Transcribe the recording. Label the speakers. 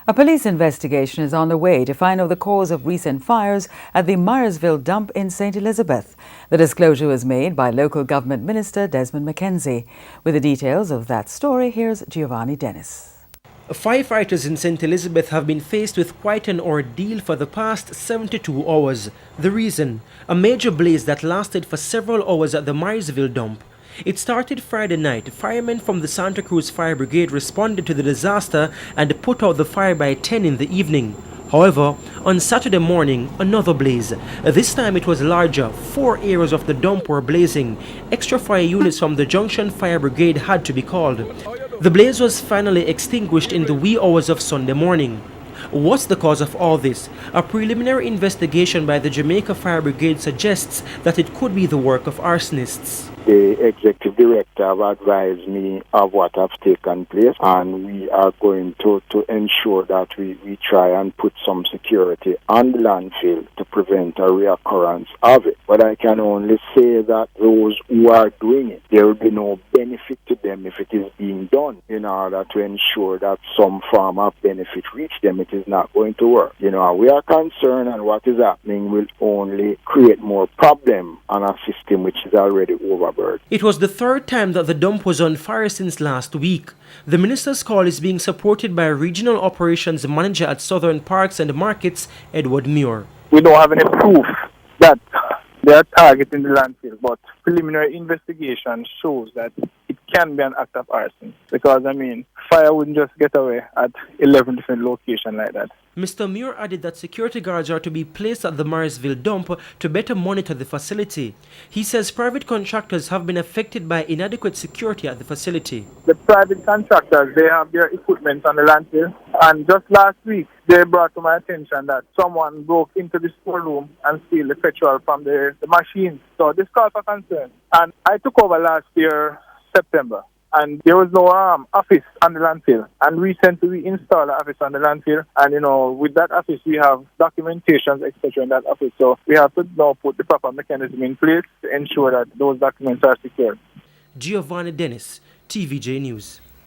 Speaker 1: A police investigation is on the way to find out the cause of recent fires at the Myersville dump in St. Elizabeth. The disclosure was made by local government minister Desmond McKenzie. With the details of that story, here's Giovanni Dennis.
Speaker 2: Firefighters in St. Elizabeth have been faced with quite an ordeal for the past 72 hours. The reason? A major blaze that lasted for several hours at the Myersville dump. It started Friday night. Firemen from the Santa Cruz Fire Brigade responded to the disaster and put out the fire by 10 in the evening. However, on Saturday morning, another blaze. This time it was larger. 4 areas of the dump were blazing. Extra fire units from the Junction Fire Brigade had to be called. The blaze was finally extinguished in the wee hours of Sunday morning. What's the cause of all this? A preliminary investigation by the Jamaica Fire Brigade suggests that it could be the work of arsonists.
Speaker 3: The executive director have advised me of what has taken place, and we are going to ensure that we try and put some security on the landfill to prevent a reoccurrence of it. But I can only say that those who are doing it, there will be no benefit to them if it is being done in order to ensure that some form of benefit reach them. It is not going to work. We are concerned, and what is happening will only create more problem on a system which is already overburdened.
Speaker 2: It was the third time that the dump was on fire since last week. The minister's call is being supported by Regional Operations Manager at Southern Parks and Markets, Edward Muir.
Speaker 4: We don't have any proof that they are targeting the landfill, but preliminary investigation shows that it can be an act of arson. Because, fire wouldn't just get away at 11 different locations like that.
Speaker 2: Mr. Muir added that security guards are to be placed at the Myersville dump to better monitor the facility. He says private contractors have been affected by inadequate security at the facility.
Speaker 4: The private contractors, they have their equipment on the landfill, and just last week they brought to my attention that someone broke into the storeroom and stole the petrol from the machines. So this calls for concern. And I took over last year, September, and there was no office on the landfill. And recently we installed an office on the landfill, and with that office we have documentations, etc. in that office. So we have to now put the proper mechanism in place to ensure that those documents are secure.
Speaker 2: Giovanni Dennis, TVJ News.